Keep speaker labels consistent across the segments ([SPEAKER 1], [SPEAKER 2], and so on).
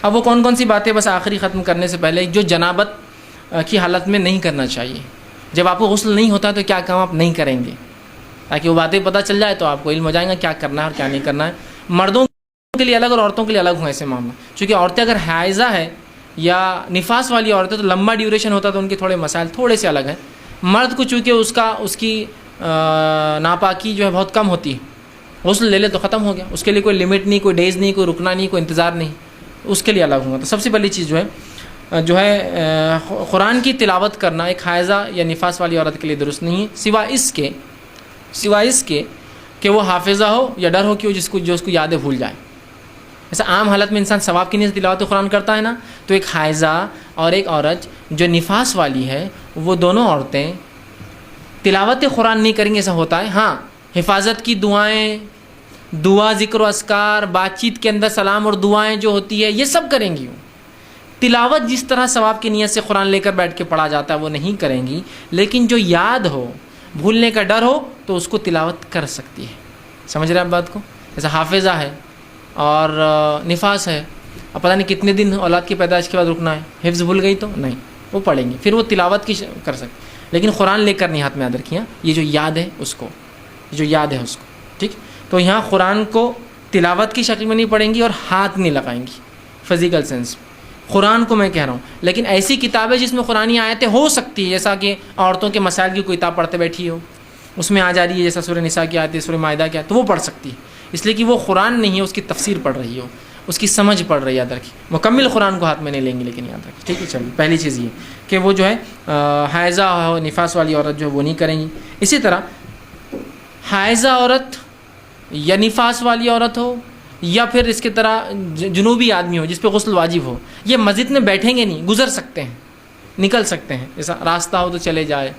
[SPEAKER 1] اب وہ کون کون سی باتیں بس آخری ختم کرنے سے پہلے، جو جنابت کی حالت میں نہیں کرنا چاہیے. جب آپ کو غسل نہیں ہوتا تو کیا کام آپ نہیں کریں گے، تاکہ وہ باتیں پتہ چل جائے تو آپ کو علم ہو جائے گا کیا کرنا ہے اور کیا نہیں کرنا ہے. مردوں کے لیے الگ اور عورتوں کے لیے الگ ہوں ایسے معاملہ، چونکہ عورتیں اگر حائضہ ہے یا نفاس والی عورتیں تو لمبا ڈیوریشن ہوتا تو ان کے تھوڑے مسائل تھوڑے سے الگ ہیں. مرد کو چونکہ اس کی ناپاکی جو ہے بہت کم ہوتی ہے، غسل لے لے تو ختم ہو گیا، اس کے لیے کوئی لمٹ نہیں، کوئی ڈیز نہیں، کوئی رکنا نہیں، کوئی انتظار نہیں، اس کے لیے الگ ہوں گا. تو سب سے پہلی چیز جو ہے قرآن کی تلاوت کرنا ایک حائضہ یا نفاس والی عورت کے لیے درست نہیں ہے، سوا اس کے کہ وہ حافظہ ہو یا ڈر ہو کہ وہ جو اس کو یادیں بھول جائے. ایسا عام حالت میں انسان ثواب کی نیت سے تلاوت قرآن کرتا ہے نا، تو ایک حائضہ اور ایک عورت جو نفاس والی ہے وہ دونوں عورتیں تلاوت قرآن نہیں کریں گے، ایسا ہوتا ہے. ہاں، حفاظت کی دعائیں، دعا، ذکر و اذکار، بات چیت کے اندر سلام اور دعائیں جو ہوتی ہے یہ سب کریں گی. تلاوت جس طرح ثواب کی نیت سے قرآن لے کر بیٹھ کے پڑھا جاتا ہے وہ نہیں کریں گی، لیکن جو یاد ہو، بھولنے کا ڈر ہو تو اس کو تلاوت کر سکتی ہے. سمجھ رہے ہیں آپ بات کو؟ جیسا حافظہ ہے اور نفاس ہے، اب پتہ نہیں کتنے دن اولاد کی پیدائش کے بعد رکنا ہے، حفظ بھول گئی تو نہیں، وہ پڑھیں گی، پھر وہ تلاوت کی کر سکتے، لیکن قرآن لے کر نہیں ہاتھ میں یاد رکھیں. یہ جو یاد ہے اس کو، ٹھیک. تو یہاں قرآن کو تلاوت کی شکل میں نہیں پڑھیں گی اور ہاتھ نہیں لگائیں گی فزیکل سینس. قرآن کو میں کہہ رہا ہوں، لیکن ایسی کتابیں جس میں قرآنی آیتیں ہو سکتی ہے، جیسا کہ عورتوں کے مسائل کی کوئی کتاب پڑھتے بیٹھی ہو، اس میں آ جا رہی ہے جیسا سورہ نساء کی آیت ہے، سورہ مائدہ کی آیت، تو وہ پڑھ سکتی ہے، اس لیے کہ وہ قرآن نہیں ہے، اس کی تفسیر پڑھ رہی ہو، اس کی سمجھ پڑھ رہی ہے. یاد رکھیں، مکمل قرآن کو ہاتھ میں نہیں لیں گے، لیکن یاد رکھیں، ٹھیک ہے. چلیے، پہلی چیز یہ کہ وہ جو ہے حائضہ ہو، نفاس والی عورت جو ہے وہ نہیں کریں گی. اسی طرح حائضہ عورت یا نفاس والی عورت ہو یا پھر اس کی طرح جنوبی آدمی ہو جس پہ غسل واجب ہو، یہ مسجد میں بیٹھیں گے نہیں، گزر سکتے ہیں، نکل سکتے ہیں، جیسا راستہ ہو تو چلے جائے،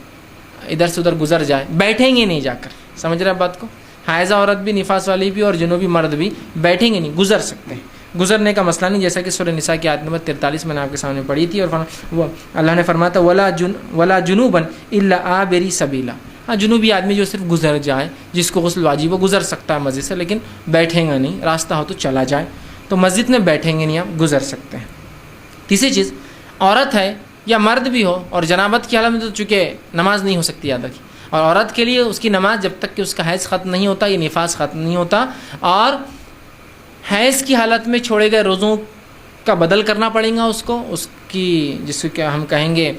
[SPEAKER 1] ادھر سے ادھر گزر جائے، بیٹھیں گے نہیں جا کر. سمجھ رہے ہیں بات کو؟ حائضہ عورت بھی، نفاس والی بھی اور جنوبی مرد بھی بیٹھیں گے نہیں، گزر سکتے ہیں. گزرنے کا مسئلہ نہیں، جیسا کہ سورہ نساء کی آیت نمبر 43 میں نے آپ کے سامنے پڑھی تھی، اور وہ اللہ نے فرمایا تھا ولا جنوبا الا عابری سبیلا. ہاں، جنوبی آدمی جو صرف گزر جائے، جس کو غسل واجب وہ گزر سکتا ہے مسجد سے، لیکن بیٹھیں گا نہیں، راستہ ہو تو چلا جائے. تو مسجد میں بیٹھیں گے نہیں، آپ گزر سکتے ہیں. تیسری چیز، عورت ہے یا مرد بھی ہو اور جنابت کی حالت میں، تو چونکہ نماز نہیں ہو سکتی، یاد رکھیے. اور عورت کے لیے اس کی نماز جب تک کہ اس کا حیض ختم نہیں ہوتا، یہ نفاس ختم نہیں ہوتا، اور حیض کی حالت میں چھوڑے گئے روزوں کا بدل کرنا پڑے گا اس کو، اس کی جس کو کیا ہم کہیں گے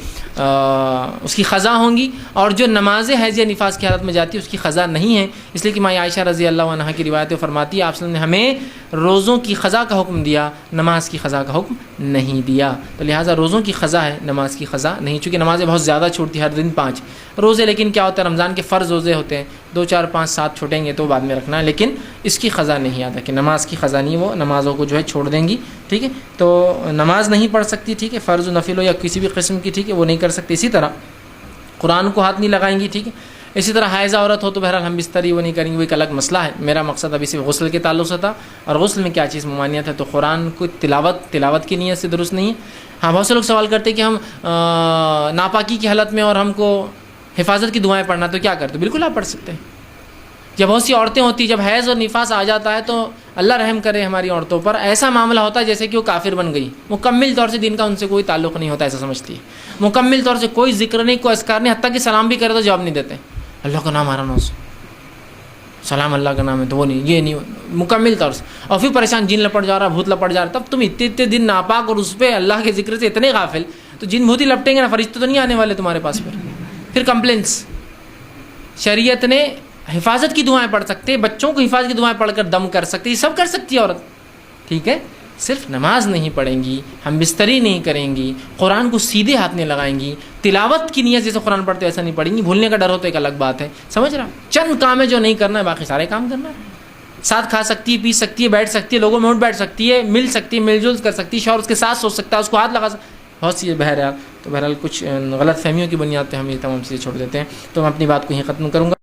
[SPEAKER 1] اس کی قضا ہوں گی. اور جو نماز حیض یا نفاس کی حالت میں جاتی ہے اس کی قضا نہیں ہے، اس لیے کہ ماں عائشہ رضی اللہ عنہا کی روایتیں فرماتی ہے آپ صلی اللہ علیہ وسلم نے ہمیں روزوں کی قضا کا حکم دیا، نماز کی قضا کا حکم نہیں دیا. تو لہٰذا روزوں کی قضا ہے، نماز کی قضا نہیں، چونکہ نمازیں بہت زیادہ چھوٹتی ہر دن 5 روزے. لیکن کیا ہوتا ہے، رمضان کے فرض روزے ہوتے ہیں، 2 4 5 7 چھوٹیں گے تو بعد میں رکھنا ہے، لیکن اس کی قضا نہیں. یاد رکھیں، نماز کی قضا نہیں، وہ نمازوں کو جو ہے چھوڑ دیں گی. ٹھیک ہے، تو نماز نہیں پڑھ سکتی، ٹھیک ہے، فرض و نفل ہو یا کسی بھی قسم کی، ٹھیک ہے، وہ نہیں کر سکتی. اسی طرح قرآن کو ہاتھ نہیں لگائیں گی، ٹھیک ہے. اسی طرح حائضہ عورت ہو تو بہرحال ہم بستری وہ نہیں کریں گے، وہ ایک الگ مسئلہ ہے. میرا مقصد ابھی صرف غسل کے تعلق سے تھا، اور غسل میں کیا چیز ممانعت ہے. تو قرآن کو تلاوت کی نیت سے درست نہیں ہے. ہاں، بہت سے لوگ سوال کرتے ہیں کہ ہم ناپاکی کی حالت میں اور ہم کو حفاظت کی دعائیں پڑھنا تو کیا کرتے؟ بالکل آپ پڑھ سکتے ہیں. جب بہت سی عورتیں ہوتی ہیں، جب حیض اور نفاس آ جاتا ہے تو اللہ رحم کرے ہماری عورتوں پر، ایسا معاملہ ہوتا ہے جیسے کہ وہ کافر بن گئی، مکمل طور سے دین کا ان سے کوئی تعلق نہیں ہوتا، ایسا سمجھتی ہے، مکمل طور سے کوئی ذکر نہیں، کوئی اذکار نہیں، حتیٰ کہ سلام بھی کرے تو جواب نہیں دیتے. اللہ کا نام آرہا سے سلام اللہ کا نام ہے تو وہ نہیں، یہ نہیں، مکمل طور سے. اور پھر پریشان، جن لپٹ جا رہا، بھوت لپٹ جا رہا. تب تم اتنے دن ناپاک اور اس پہ اللہ کے ذکر سے اتنے غافل، تو جن بھوت ہی لپٹیں گے نا، فرشتے تو نہیں آنے والے تمہارے پاس. پھر کمپلینس. شریعت نے حفاظت کی دعائیں پڑھ سکتے، بچوں کو حفاظت کی دعائیں پڑھ کر دم کر سکتے، یہ سب کر سکتی ہے عورت، ٹھیک ہے. صرف نماز نہیں پڑھیں گی، ہم بستری نہیں کریں گی، قرآن کو سیدھے ہاتھ نہیں لگائیں گی، تلاوت کی نیت جیسے قرآن پڑھتے ایسا نہیں پڑھیں گی. بھولنے کا ڈر ہو تو ایک الگ بات ہے، سمجھ رہا. چند کام ہے جو نہیں کرنا ہے، باقی سارے کام کرنا ہے. ساتھ کھا سکتی ہے، پی سکتی ہے، بیٹھ سکتی ہے، لوگوں میں اٹھ بیٹھ سکتی ہے، مل سکتی ہے، مل جل کر سکتی ہے، شوہر اس کے ساتھ سو سکتا ہے، اس کو ہاتھ لگا سکتا، بہت سی بہرحال. تو بہرحال کچھ غلط فہمیوں کی بنیاد پہ ہم یہ تمام چیزیں چھوڑ دیتے ہیں. تو میں اپنی بات کو یہیں ختم کروں گا.